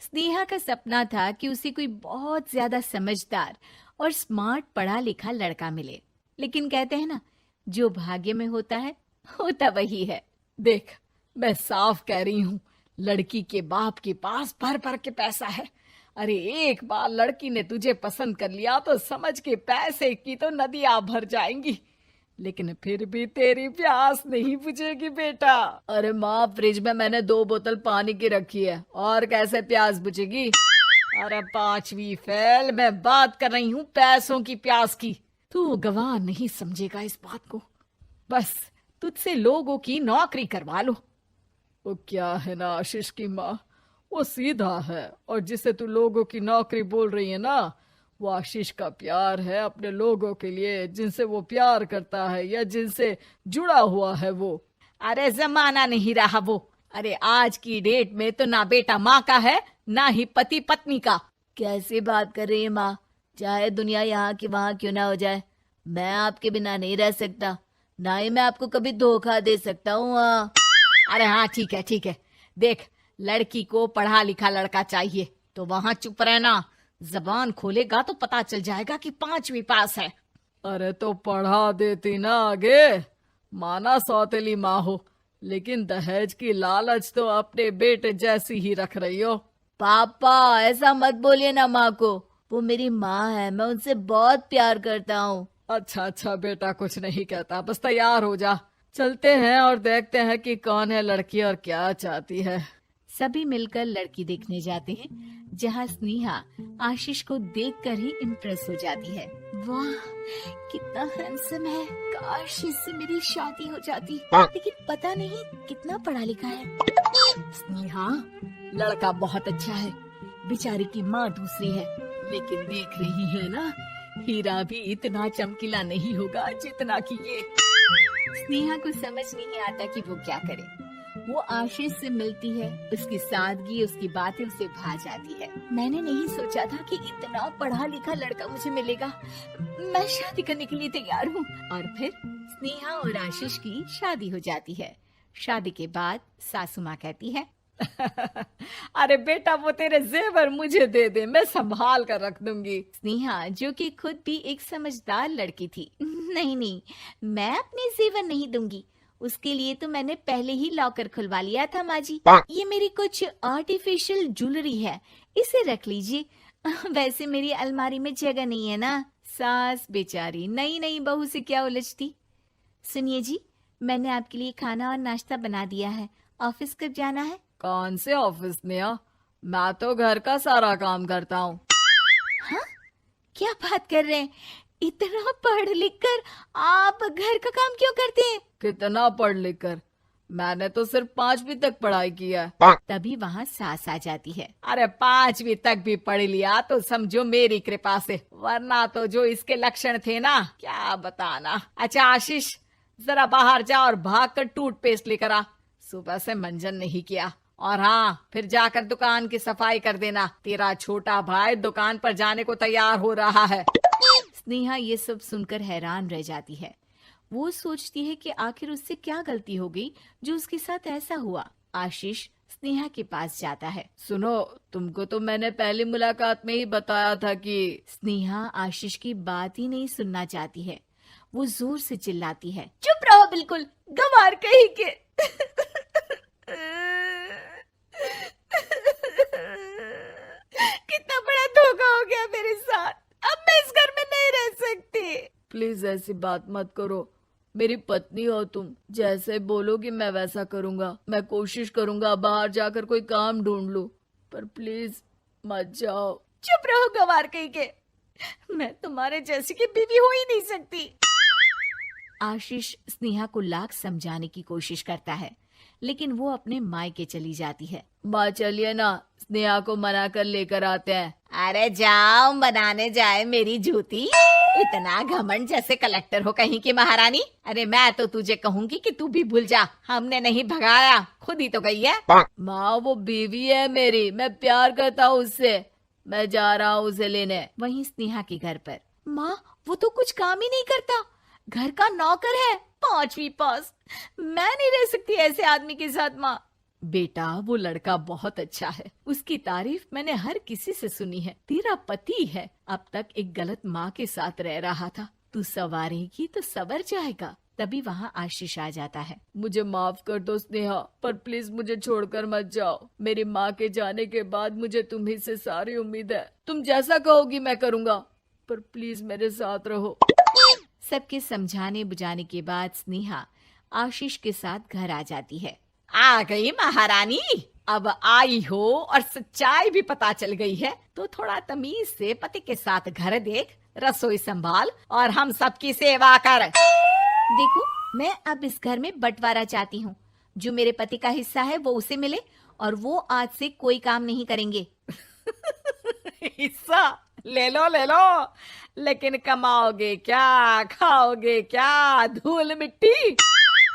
स्नेहा का सपना था कि उसे कोई बहुत ज्यादा समझदार और स्मार्ट पढ़ा लिखा लड़का मिले। लेकिन कहते हैं ना, जो भाग्य में होता है होता वही है। देख, मैं साफ कह रही हूँ, लड़की के बाप के पास भर भर के पैसा है। अरे एक बार लड़की ने तुझे पसंद कर लिया तो समझ के पैसे की तो नदियां भर जाएंगी, लेकिन फिर भी तेरी प्यास नहीं बुझेगी बेटा। अरे माँ, फ्रिज में मैंने 2 बोतल पानी की रखी है, और कैसे प्यास बुझेगी? अरे 5वीं फेल, मैं बात कर रही हूँ पैसों की प्यास की। तू गवाह नहीं समझेगा इस बात को। बस तुझसे लोगों की नौकरी करवा लो। वो क्या है ना आशीष की माँ, वो सीधा है, और जिसे तू लोगों की नौकरी बोल रही है ना, वो आशीष का प्यार है अपने लोगों के लिए, जिनसे वो प्यार करता है या जिनसे जुड़ा हुआ है वो। अरे जमाना नहीं रहा वो। अरे आज की डेट में तो ना बेटा माँ का है, ना ही पति पत्नी का। कैसी बात कर रही है माँ? चाहे दुनिया यहाँ की वहाँ क्यों ना हो जाए, मैं आपके बिना नहीं रह सकता। ना ही मैं आपको कभी धोखा दे सकता हूँ। अरे हाँ, ठीक है ठीक है। देख, लड़की को पढ़ा लिखा लड़का चाहिए तो वहां चुप रहना। जबान खोलेगा तो पता चल जाएगा कि 5वीं पास है। अरे तो पढ़ा देती ना आगे। माना सौतेली माँ हो, लेकिन दहेज की लालच तो अपने बेटे जैसी ही रख रही हो। पापा ऐसा मत बोलिए ना माँ को, वो मेरी माँ है, मैं उनसे बहुत प्यार करता हूँ। अच्छा अच्छा बेटा, कुछ नहीं कहता, बस तैयार हो जा, चलते हैं और देखते हैं कि कौन है लड़की और क्या चाहती है। सभी मिलकर लड़की देखने जाते हैं, जहाँ स्नेहा आशीष को देखकर ही इम्प्रेस हो जाती है। वाह, कितना हैंडसम है। काश इससे मेरी शादी हो जाती, लेकिन पता नहीं कितना पढ़ा लिखा है। स्नेहा, लड़का बहुत अच्छा है, बेचारी की माँ दूसरी है, लेकिन देख रही है ना, हीरा भी इतना चमकीला नहीं होगा जितना कि ये। स्नेहा को समझ नहीं आता कि वो क्या करे। वो आशीष से मिलती है, उसकी सादगी, उसकी बातें उसे भा जाती है। मैंने नहीं सोचा था कि इतना पढ़ा लिखा लड़का मुझे मिलेगा। मैं शादी करने के लिए तैयार हूँ। और फिर स्नेहा और आशीष की शादी हो जाती है। शादी के बाद सासू माँ कहती है, अरे बेटा, वो तेरे जेवर मुझे दे दे, मैं संभाल कर रख दूंगी। स्नेहा, जो कि खुद भी एक समझदार लड़की थी, नहीं नहीं, मैं अपने जेवर नहीं दूंगी। उसके लिए तो मैंने पहले ही लॉकर खुलवा लिया था माँ जी। ये मेरी कुछ आर्टिफिशियल ज्वेलरी है, इसे रख लीजिए। वैसे मेरी अलमारी में जगह नहीं है ना। सास बेचारी नई नई बहू से क्या उलझती। सुनिए जी, मैंने आपके लिए खाना और नाश्ता बना दिया है। ऑफिस कब जाना है? कौन से ऑफिस में? मैं तो घर का सारा काम करता हूँ। हाँ, क्या बात कर रहे हैं? इतना पढ़ लिख कर आप घर का काम क्यों करते हैं? कितना पढ़ लिख कर? मैंने तो सिर्फ 5वीं तक पढ़ाई की है। तभी वहाँ सास आ जाती है। अरे 5वीं तक भी पढ़ लिया तो समझो मेरी कृपा से, वरना तो जो इसके लक्षण थे ना, क्या बताना। अच्छा आशीष, जरा बाहर जा और भाग कर टूथपेस्ट लेकर आ। सुबह से मंजन नहीं किया। और हाँ, फिर जाकर दुकान की सफाई कर देना। तेरा छोटा भाई दुकान पर जाने को तैयार हो रहा है। स्नेहा ये सब सुनकर हैरान रह जाती है। वो सोचती है कि आखिर उससे क्या गलती हो गई जो उसके साथ ऐसा हुआ। आशीष स्नेहा के पास जाता है। सुनो, तुमको तो मैंने पहली मुलाकात में ही बताया था कि। स्नेहा आशीष की बात ही नहीं सुनना चाहती है। वो जोर से चिल्लाती है, चुप रहो बिल्कुल, गंवार कहीं के। कितना बड़ा धोखा हो गया मेरे साथ। अब मैं इस घर में नहीं रह सकती। प्लीज ऐसी बात मत करो, मेरी पत्नी हो तुम, जैसे बोलोगी मैं वैसा करूंगा। मैं कोशिश करूंगा बाहर जाकर कोई काम ढूंढ लूं, पर प्लीज मत जाओ। चुप रहो गंवार कहीं के, मैं तुम्हारे जैसी की बीवी हो ही नहीं सकती। आशीष स्नेहा को लाख समझाने की कोशिश करता है, लेकिन वो अपने मायके चली जाती है। माँ चलिए ना, स्नेहा को मना कर लेकर आते हैं। अरे जाओ, बनाने जाए मेरी जूती। इतना घमंड, जैसे कलेक्टर हो कहीं की महारानी। अरे मैं तो तुझे कहूंगी कि तू भी भूल जा, हमने नहीं भगाया, खुद ही तो गई है। माँ वो बीवी है मेरी, मैं प्यार करता हूँ उससे, मैं जा रहा हूँ उसे लेने। वहीं स्नेहा के घर पर, माँ वो तो कुछ काम ही नहीं करता, घर का नौकर है, 5वीं पास। मैं नहीं रह सकती ऐसे आदमी के साथ माँ। बेटा वो लड़का बहुत अच्छा है, उसकी तारीफ मैंने हर किसी से सुनी है। तेरा पति है, अब तक एक गलत माँ के साथ रह रहा था, तू संवारेगी तो संवर जाएगा। तभी वहाँ आशीष आ जाता है। मुझे माफ कर दो स्नेहा, पर प्लीज मुझे छोड़कर मत जाओ। मेरी माँ के जाने के बाद मुझे तुम्ही से सारी उम्मीद है। तुम जैसा कहोगी मैं करूँगा, पर प्लीज मेरे साथ रहो। सबके समझाने बुझाने के बाद स्नेहा आशीष के साथ घर आ जाती है। आ गई महारानी, अब आई हो और सच्चाई भी पता चल गई है, तो थोड़ा तमीज से पति के साथ घर देख, रसोई संभाल और हम सबकी सेवा कर। देखो, मैं अब इस घर में बंटवारा चाहती हूँ। जो मेरे पति का हिस्सा है वो उसे मिले और वो आज से कोई काम नहीं करेंगे। हिस्सा ले लो, लेकिन कमाओगे क्या, खाओगे क्या, धूल मिट्टी।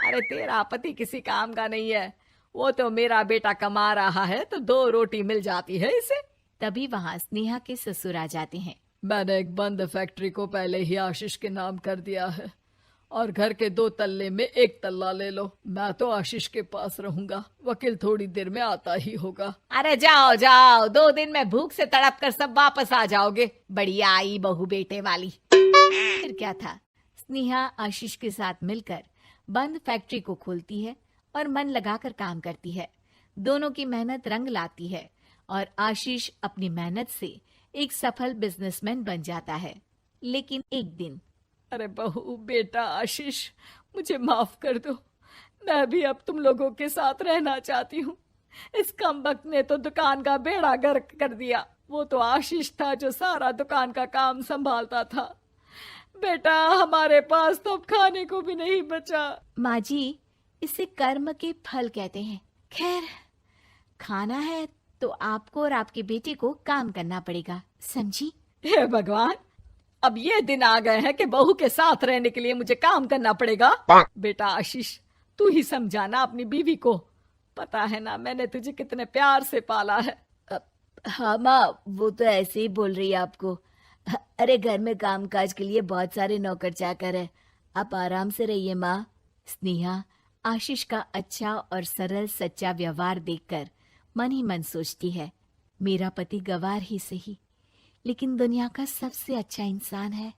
अरे तेरा पति किसी काम का नहीं है, वो तो मेरा बेटा कमा रहा है तो 2 रोटी मिल जाती है इसे। तभी वहाँ स्नेहा के ससुर आ जाते हैं। मैंने एक बंद फैक्ट्री को पहले ही आशीष के नाम कर दिया है और घर के 2 तल्ले में 1 तल्ला ले लो। मैं तो आशीष के पास रहूंगा, वकील थोड़ी देर में आता ही होगा। अरे जाओ जाओ, 2 दिन में भूख से तड़प कर सब वापस आ जाओगे। बढ़िया आई बहू बेटे वाली। फिर क्या था, स्नेहा आशीष के साथ मिलकर बंद फैक्ट्री को खोलती है और मन लगाकर काम करती है। दोनों की मेहनत रंग लाती है और आशीष अपनी मेहनत से एक सफल बिजनेसमैन बन जाता है। लेकिन एक दिन, अरे बहू बेटा आशीष, मुझे माफ कर दो, मैं भी अब तुम लोगों के साथ रहना चाहती हूँ। इस कमबख्त ने तो दुकान का बेड़ा गर्क कर दिया। वो तो आशीष था जो सारा दुकान का काम संभालता था। बेटा हमारे पास तो अब खाने को भी नहीं बचा। माँ जी, इसे कर्म के फल कहते हैं। खैर, खाना है तो आपको और आपके बेटे को काम करना पड़ेगा, समझी? हे भगवान, अब ये दिन आ गए हैं कि बहू के साथ रहने के लिए मुझे काम करना पड़ेगा। बेटा आशीष, तू ही समझाना अपनी बीवी को। पता है ना मैंने तुझे कितने प्यार से पाला है। हाँ माँ, वो तो ऐसे ही बोल रही है आपको। अरे घर में कामकाज के लिए बहुत सारे नौकर चाकर है, आप आराम से रहिए माँ। स्नेहा आशीष का अच्छा और सरल सच्चा व्यवहार देखकर मन ही मन सोचती है, मेरा पति गवार ही सही, लेकिन दुनिया का सबसे अच्छा इंसान है।